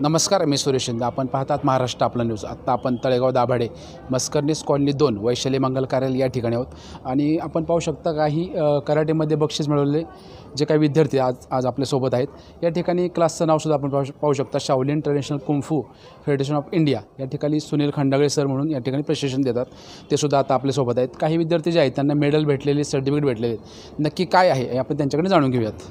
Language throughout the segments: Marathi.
नमस्कार, मी सुरेश शिंदे. आपण पाहतात महाराष्ट्र आपला न्यूज. आत्ता आपण तळेगाव दाभाडे मस्करनीस कॉलनी 2 वैशाली मंगल कार्यालय या ठिकाणी आहोत आणि आपण पाहू शकता काही कराटेमध्ये बक्षीस मिळवले जे काही विद्यार्थी आज आपल्यासोबत आहेत. या ठिकाणी क्लासचं नावसुद्धा आपण पाहू शकता, Shaolin international kung fu federation of India. या ठिकाणी सुनील खंडागळे सर म्हणून या ठिकाणी प्रशिक्षण देतात, ते सुद्धा आता आपल्यासोबत आहेत. काही विद्यार्थी जे आहेत त्यांना मेडल भेटलेले, सर्टिफिकेट भेटलेले, नक्की काय आहे हे आपण त्यांच्याकडे जाणून घेऊयात.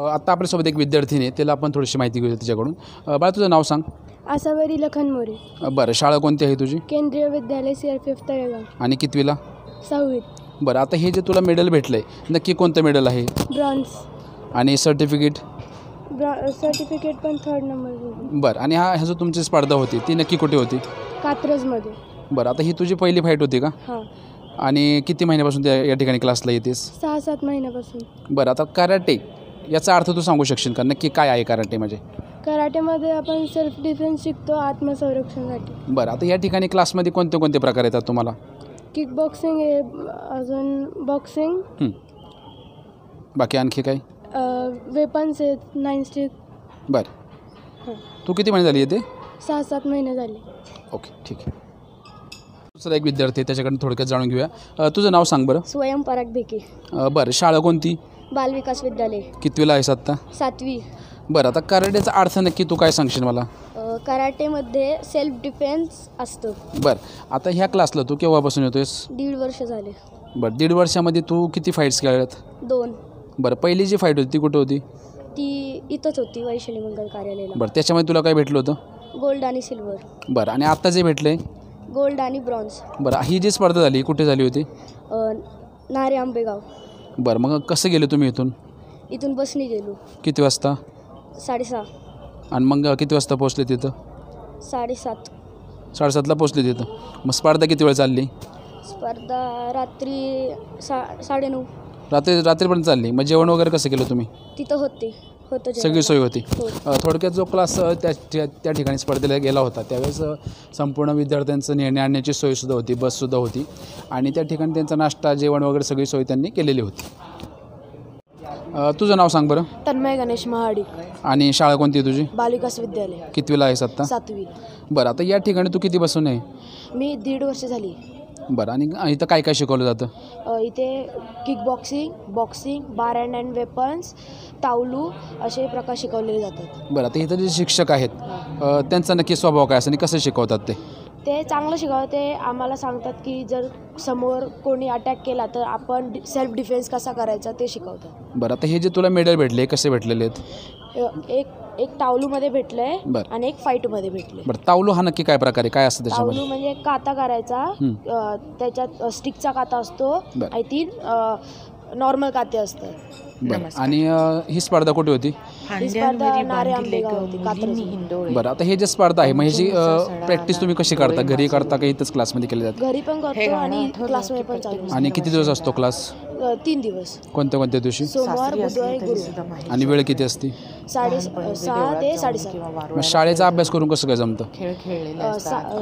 आत्ता आपल्यासोबत एक विद्यार्थीने आहे, त्याला आपण थोडीशी माहिती घेऊया तिच्याकडून. बाळा, तुझं नाव सांग. आसावरी लखन मोरे. बरं, शाळा कोणती आहे तुझी? केंद्रीय विद्यालय CRPF तळेगाव. आणि कितवीला? 6वीत. बरं, आता हे जे तुला मेडल भेटलं आहे नक्की कोणतं मेडल आहे? ब्रॉन्झ. आणि सर्टिफिकेट? सर्टिफिकेट पण 3rd नंबर. बरं, आणि ह्या जो तुमची स्पर्धा होती ती नक्की कुठे होती? कात्रजमध्ये. बरं, आता ही तुझी पहिली फाईट होती का? हां. आणि किती महिन्यापासून या ठिकाणी क्लासला येतेस? 6-7 महिन्यापासून. बरं, आता कराटे याचा अर्थ तू सांगू शकशील का, नक्की काय आहे कराटे म्हणजे? कराटेमध्ये आपण सेल्फ डिफेन्स शिकतो, आत्मसंरक्षणासाठी. बरं, आता या ठिकाणी क्लासमध्ये कोणते कोणते प्रकार येतात तुम्हाला? किक बॉक्सिंग आहे, अजून बॉक्सिंग. बाकी आणखी काय? वेपन्स आहेत, 9 स्टिक. बरं, तू किती महिने झाली येते? 6-7 महिने झाले. ओके, ठीक आहे. दुसरा एक विद्यार्थी आहे, त्याच्याकडून थोडक्यात जाणून घेऊया. तुझं नाव सांग बरं. स्वयं पराग भिके. बरं, शाळा कोणती? बालविकास विद्यालय. कितवीला आहेस आत्ता? 7वी. बरं, आता कराटेचा अर्थ नक्की तू काय सांगशील मला? कराटेमध्ये सेल्फ डिफेन्स असतो. बरं, आता ह्या क्लासला तू केव्हापासून येतोयस? 1.5 वर्ष झाले. बरं, 1.5 वर्षामध्ये तू किती फाईट्स खेळल्यात? 2. बरं, पहिली जी फाईट होती ती कुठं होती? ती इथंच होती, वैशाली मंगल कार्यालयाला. बरं, त्याच्यामध्ये तुला काय भेटलं होतं? गोल्ड आणि सिल्वर. बरं, आणि आत्ता जे भेटलं आहे? गोल्ड आणि ब्रॉन्झ. बरं, ही जी स्पर्धा झाली कुठे झाली होती? नारे आंबेगाव. बरं, मग कसं गेले तुम्ही इथून बसने गेलो. किती वाजता? 6:30. आणि मग किती वाजता पोहोचले तिथं? 7:30. 7:30ला पोहोचले तिथं. मग स्पर्धा किती वेळ चालली? स्पर्धा रात्री 9:30. रात्रीपर्यंत चालली. मग जेवण वगैरे कसं केलं तुम्ही? तिथं होतं सगळी सोय होती? हो. थोडक्यात जो क्लास त्या ठिकाणी स्पर्धेला गेला होता त्यावेळेस संपूर्ण विद्यार्थ्यांचं नेण्या आणण्याची सोयसुद्धा होती, बससुद्धा होती आणि त्या ठिकाणी त्यांचा नाश्ता, जेवण वगैरे सगळी सोय त्यांनी केलेली होती. तुझं नाव सांग बरं. तन्मय गणेश महाडिक. आणि शाळा कोणती आहे तुझी? बालविकास विद्यालय. कितवीला आहेस आत्ता? 7वी. बरं, आता या ठिकाणी तू किती बसून आहे? मी 1.5 वर्ष झाली. बरं, आणि इथं काय काय शिकवलं जातं? इथे kick boxing, bar and weapons, taolu असे प्रकार शिकवलेले जातात. बरं, आता इथं जे शिक्षक आहेत त्यांचा नक्की स्वभाव काय असं आणि कसं शिकवतात ते चांगलं शिकवतात. ते आम्हाला सांगतात की जर समोर कोणी अटॅक केला तर आपण सेल्फ डिफेन्स कसा करायचा ते शिकवतात. बरं, आता हे जे तुला मेडल भेटले कसे भेटलेले आहेत? एक तावलूमध्ये भेटलंय. बरं. आणि एक फाईटमध्ये भेटले. बरं, तावलू हा नक्की काय प्रकार आहे, काय असतं त्याच्यामध्ये? तावलू म्हणजे काता करायचा, त्याच्यात स्टिकचा काता असतो. आय थिंक नॉर्मल काते असतात. बरं, आणि ही स्पर्धा कुठे होती? नारे आंबेगाव होती, कात्रज. बरं, आता हे जे स्पर्धा आहे मग ह्याची प्रॅक्टिस तुम्ही कशी करता? घरी करता का इथंच क्लासमध्ये केली जाते? घरी पण करतो आणि क्लासमध्ये पण चालू. आणि किती दिवस असतो क्लास? 3 दिवस. कोणत्या कोणत्या दिवशी? सोमवार, बुधवार, गुरुवार. आणि वेळ किती असते? 6:30 ते 7:30. मग शाळेचा अभ्यास करून कसं काय जमतं?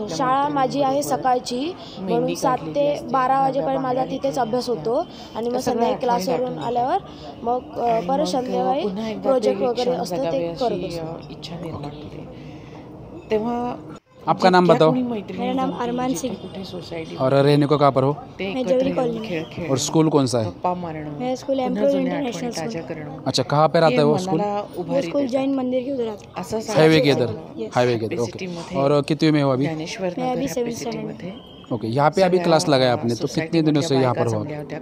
शाळा माझी आहे सकाळची, म्हणून 7 ते 12 वाजेपर्यंत माझा तिथेच अभ्यास होतो आणि मग संध्याकाळी क्लासवरून आल्यावर मग परत संध्याकाळी प्रोजेक्ट वगैरे असतं ते करत असतो. तेव्हा आपका नाम बताओ. मेरा नाम अरमान सिंह. और रहने को कहाँ पर हो? मैं जवरी कॉलोनी. और स्कूल कौन सा है? मेरा स्कूल एम्प्रोज इंटरनेशनल स्कूल. अच्छा, कहाँ पे रहता है वो स्कूल? वो स्कूल जैन मंदिर के उधर आता है. हाईवे के इधर. ओके. और कितने में हो अभी? मैं अभी 7th स्टैंडर्ड में. ओके, यहाँ पे अभी क्लास लगाया आपने, तो कितने दिनों से यहाँ पर हो?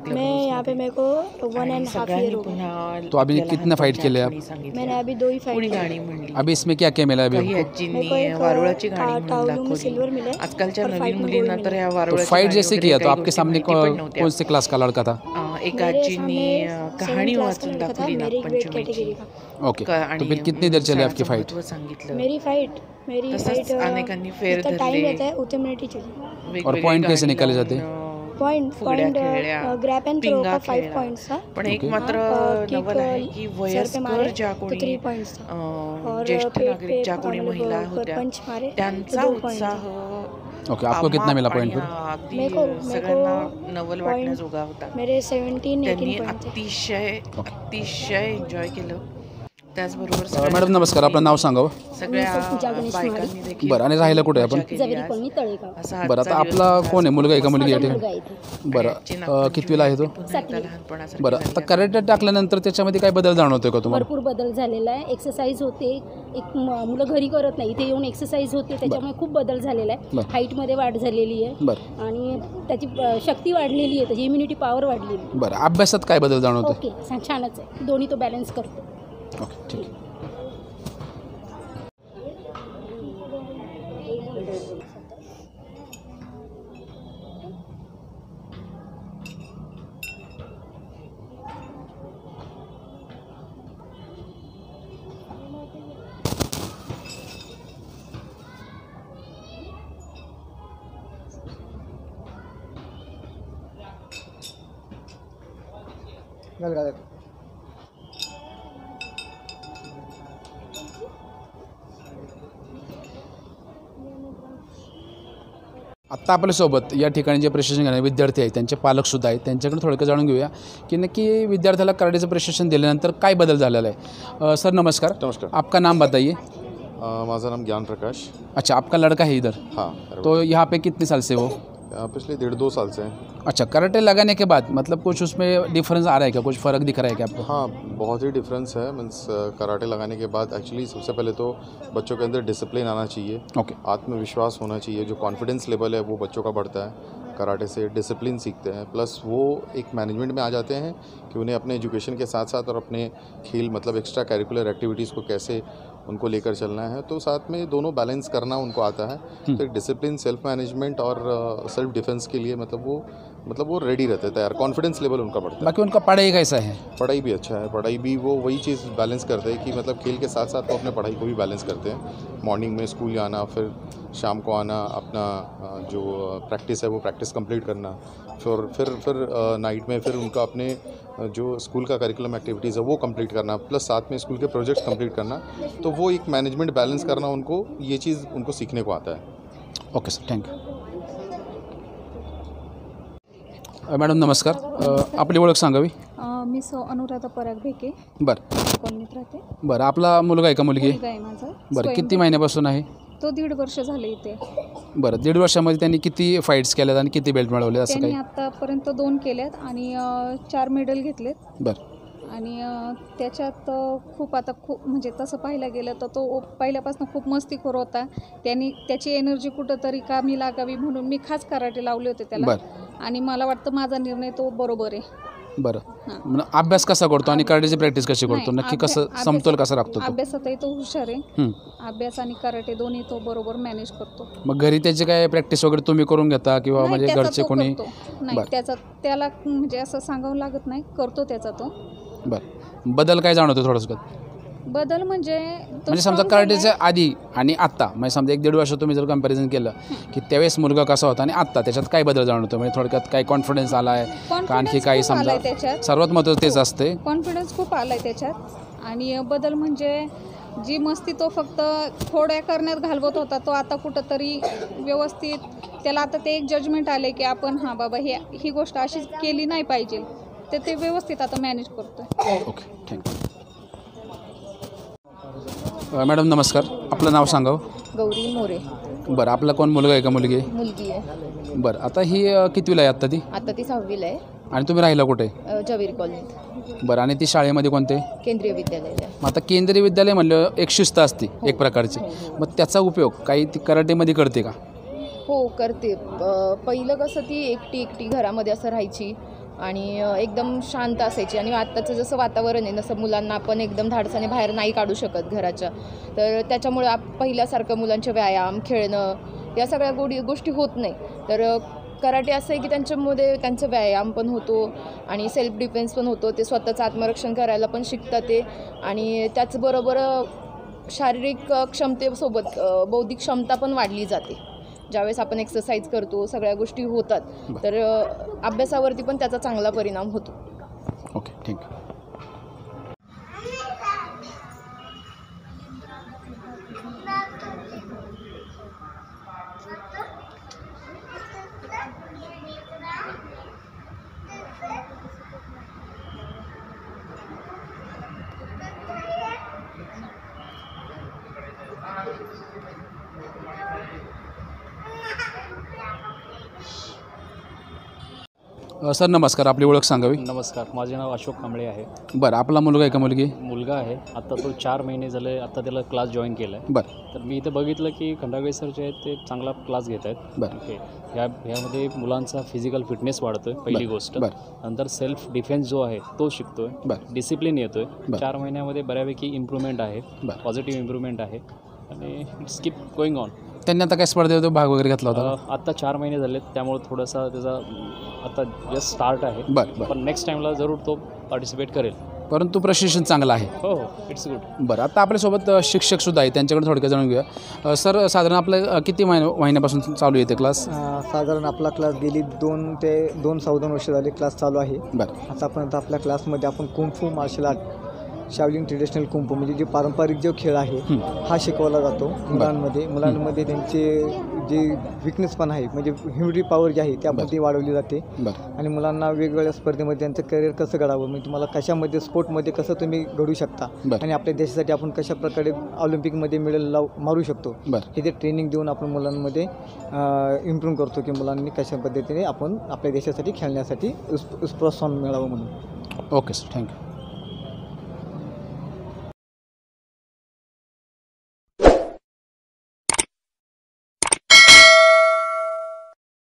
मैं यहाँ पे मेरे को 1.5 ईयर हो गया. तो अभी कितने फाइट खेले आप? मैंने अभी 2 ही फाइट किए. अभी इसमें क्या क्या मिला अभी आपको? तावलू में सिल्वर मिला. आजकालच्या नवीन मुलींना तर या तो वारुळाची फाइट जैसे किया तो आपके सामने कौन कौन से क्लास का लड़का था? एक आजींनी कहाणी वाचून दाखवली नागपंचमीची. ओके, तो फिर कितनी देर चली आपकी फाइट? सांगितलं. मेरी फाइट अनेकांनी फेर टाइम धरले. रहता है उतने मिनट ही चली. और पॉइंट कैसे निकाले जाते? पॉइंट ग्रैप एंड थ्रो का 5 पॉइंट्स था. पण एक मात्र नवल आहे की वयस्कर ज्या कोणी 3 पॉइंट्स था. ज्येष्ठ नागरिक ज्या कोणी महिला होत्या त्यांचा उत्साह ओके, आपको कितना मिला पॉइंट फिर? अगदी सगळ्यांना नवल वाटण्याजोगा होता. मेरे 17-18 त्यांनी पॉइंट थे. अतिशय एन्जॉय केलं. त्याचबरोबर मॅडम नमस्कार, आपलं नाव सांगावं. सगळ्या बायकांनी देखील बरं, आणि राहायला कुठे आहे आपण? असा बरं, आता आपला कोण आहे, मुलगा आहे का मुलगी आहे? बरं, कितवीला आहे तो? बरं, आता कराटे टाकल्यानंतर त्याच्यामध्ये काय बदल जाणवतोय का तुम्हाला? भरपूर बदल झालेला आहे. एक्सरसाइज होते, एक मुलं घरी करत नाही, इथे येऊन एक्सरसाइज होते, त्याच्यामुळे खूप बदल झालेला आहे. हाईटमध्ये वाढ झालेली आहे. बरं, आणि त्याची शक्ती वाढलेली आहे, त्याची इम्युनिटी पॉवर वाढलेली आहे. बरं, अभ्यासात काय बदल जाणवतो? ओके, छानच आहे, दोन्ही तो बॅलन्स करतो. ओके, ठीक आहे. आत्ता आपल्यासोबत या ठिकाणी जे प्रशिक्षण घेणारे विद्यार्थी आहेत, त्यांचे पालकसुद्धा आहेत, त्यांच्याकडे थोडक्यात जाणून घेऊया की नक्की विद्यार्थ्याला कराटेचं प्रशिक्षण दिल्यानंतर काय बदल झालेला है. सर नमस्कार. नमस्कार. आपका नाम बताइए. माझा नाम ज्ञान प्रकाश. अच्छा, आपका लड़का है इधर? हाँ. तो यहाँ पे कितने साल से वो? पिछले 1.5-2 साल से हैं. अच्छा, कराटे लगाने के बाद मतलब कुछ उसमें डिफरेंस आ रहा है क्या, कुछ फ़र्क दिख रहा है क्या आपको? हाँ, बहुत ही डिफरेंस है. मीन्स कराटे लगाने के बाद एक्चुअली सबसे पहले तो बच्चों के अंदर डिसिप्लिन आना चाहिए. ओके. आत्मविश्वास होना चाहिए. जो कॉन्फिडेंस लेवल है वो बच्चों का बढ़ता है. कराटे से डिसिप्लिन सीखते हैं, प्लस वो एक मैनेजमेंट में आ जाते हैं कि उन्हें अपने एजुकेशन के साथ साथ और अपने खेल मतलब एक्स्ट्रा करिकुलर एक्टिविटीज़ को कैसे उनको लेकर चलना है, तो साथ में दोनों बैलेंस करना उनको आता है. तो एक डिसिप्लिन, सेल्फ मैनेजमेंट और सेल्फ डिफेंस के लिए मतलब वो रेडी रहते हैं, तैयार. कॉन्फिडेंस लेवल उनका बढ़ता है. बाकी उनका पढ़ाई कैसा है? पढ़ाई भी अच्छा है. पढ़ाई भी वो वही चीज़ बैलेंस करते हैं कि मतलब खेल के साथ साथ वो अपने पढ़ाई को भी बैलेंस करते हैं. मॉर्निंग में स्कूल जाना, फिर शाम को आना, अपना जो प्रैक्टिस है वो प्रैक्टिस कंप्लीट करना, फिर नाइट में फिर उनका अपने जो स्कूल का करिकुलम एक्टिविटीज़ है वो कंप्लीट करना, प्लस साथ में स्कूल के प्रोजेक्ट्स कंप्लीट करना. तो वो एक मैनेजमेंट बैलेंस करना, उनको ये चीज़ उनको सीखने को आता है. Okay sir, thank you. मॅडम नमस्कार, आपली ओळख सांगावी. मी अनुराधा पराग भेके, बरं कॉलनीत राहते. बरं, आपला मुलगा आहे का मुलगी? मुलगा आहे माझा. बरं, किती महिन्यापासून आहे? तो 1.5 वर्ष झाले इथे. बरं, 1.5 वर्षामध्ये त्यांनी किती फाईट्स केल्यात आणि किती बेल्ट मिळवले असं त्यांनी काही? आतापर्यंत 2 केल्यात आणि 4 मेडल घेतलेत. बरं. आणि त्याच्यात खूप म्हणजे तसं पाहायला गेलं तर तो पहिल्यापासून खूप मस्तीखोर होता. त्याची एनर्जी कुठंतरी कामी लागावी म्हणून मी खास कराटे लावले होते त्याला. बरं. आणि मला वाटतं माझा निर्णय तो बरोबर आहे. बरं, म्हणजे अभ्यास कसा करतो आणि कराटेची प्रॅक्टिस कशी करतो, नक्की कसं समतोल कसा राखतो तो? अभ्यासातही तो हुशार आहे. अभ्यास आणि कराटे दोन्ही तो बरोबर मॅनेज करतो. मग घरी त्याची काय प्रॅक्टिस वगैरे तुम्ही करून घेता किंवा म्हणजे घरचे कोणी? नाही, त्याला म्हणजे असं सांगावं लागत नाही, करतो त्याचा तो. बरं, बदल काय जाणवतो थोडंसं? बदल म्हणजे समजा कराटेच्या आधी आणि आत्ता, म्हणजे समजा 1-1.5 वर्ष तुम्ही जर कंपॅरिझन केलं की त्यावेळेस मुलगा कसा होता आणि आत्ता, त्याच्यात काय बदल जाणवतो? म्हणजे थोडक्यात काय कॉन्फिडन्स आला आहे का आणखी काही? समजा सर्वात महत्त्वाचं तेच असते, कॉन्फिडन्स खूप आला आहे त्याच्यात. आणि बदल म्हणजे जी मस्ती तो फक्त थोड्या करण्यात घालवत होता, तो आता कुठंतरी व्यवस्थित त्याला आता ते एक जजमेंट आले की आपण हां बाबा ही गोष्ट अशीच केली नाही पाहिजे, तर ते व्यवस्थित आता मॅनेज करतोय. Okay, thank you. मॅडम नमस्कार, आपलं नाव सांगावं. गौरी मोरे. बरं, आपला कोण मुलगा आहे का मुलगी आहे? मुलगी आहे. बरं, आता ही कितवीला आहे आत्ता ती? आता ती 6वीला आहे. आणि तुम्ही राहिला कुठे? जवेरी कॉलनीत. बरं, आणि ती शाळेमध्ये कोणते? केंद्रीय विद्यालयाला. मग आता केंद्रीय विद्यालय म्हणलं एक शिस्त असते एक प्रकारची, मग त्याचा उपयोग काही ती कराटेमध्ये करते का? हो, करते. पहिलं कसं ती एकटी घरामध्ये असं राहायची आणि एकदम शांत असायची. आणि आत्ताचं जसं वातावरण आहे, जसं मुलांना आपण एकदम धाडसाने बाहेर नाही काढू शकत घराच्या, तर त्याच्यामुळे पहिल्यासारखं मुलांचे व्यायाम, खेळणं या सगळ्या गोष्टी होत नाही. तर कराटे असं आहे की त्यांच्यामध्ये त्यांचा व्यायाम पण होतो आणि सेल्फ डिफेन्स पण होतो. ते स्वतःचं आत्मरक्षण करायला पण शिकतात ते. आणि त्याचबरोबर शारीरिक क्षमतेसोबत बौद्धिक क्षमता पण वाढली जाते. ज्यावेळेस आपण एक्सरसाइज करतो, सगळ्या गोष्टी होतात, तर अभ्यासावरती पण त्याचा चांगला परिणाम होतो. Okay, thank you. सर नमस्कार, आपली ओळख सांगावी. नमस्कार, माझे नाव अशोक कांबळे आहे. बरं, आपला मुलगा आहे का मुलगी? मुलगा आहे. आता तो 4 महिने झाले आता त्याला क्लास जॉईन केला आहे. बरं तर मी इथं बघितलं की खंडागळे सर जे आहेत ते चांगला क्लास घेत आहेत. बरं ओके, ह्यामध्ये मुलांचा फिजिकल फिटनेस वाढतो आहे पहिली गोष्ट. बरं नंतर सेल्फ डिफेन्स जो आहे तो शिकतो आहे. बरं डिसिप्लिन येतो आहे. बरं. 4 महिन्यामध्ये बऱ्यापैकी इम्प्रूव्हमेंट आहे. बरं. पॉझिटिव्ह इम्प्रूव्हमेंट आहे आणि इट्स कीप गोईंग ऑन. त्यांनी आता काय स्पर्धेत भाग वगैरे घेतला होता? आत्ता 4 महिने झालेत, त्यामुळे थोडासा त्याचा आता जस्ट स्टार्ट आहे. बरं बरं. पण नेक्स्ट टाईमला जरूर तो पार्टिसिपेट करेल. परंतु प्रशिक्षण चांगलं आहे. हो हो, इट्स गुड. बरं, आता आपल्यासोबत शिक्षकसुद्धा आहे, त्यांच्याकडे थोडक्यात जाणून घेऊया. सर साधारण आपलं किती महिन्यापासून चालू येते क्लास? साधारण आपला क्लास गेली 2 ते 2.25 वर्ष झाले क्लास चालू आहे. बरं. आतापर्यंत आपल्या क्लासमध्ये आपण kung fu martial art, Shaolin traditional kung fu म्हणजे जे पारंपरिक जो खेळ आहे हा शिकवला जातो मुलांमध्ये त्यांचे जे विकनेस पण आहे म्हणजे ह्युमरी पॉवर जी आहे त्यामध्ये वाढवली जाते. बरं. आणि मुलांना वेगवेगळ्या स्पर्धेमध्ये त्यांचं करिअर कसं घडावं म्हणजे तुम्हाला कशामध्ये स्पोर्टमध्ये कसं तुम्ही घडू शकता आणि आपल्या देशासाठी आपण कशा प्रकारे ऑलिम्पिकमध्ये मेडल मारू शकतो हे ते ट्रेनिंग देऊन आपण मुलांमध्ये इम्प्रूव्ह करतो की मुलांनी कशा पद्धतीने आपण आपल्या देशासाठी खेळण्यासाठी प्रोत्साहन मिळावं म्हणून. Okay sir, thank you.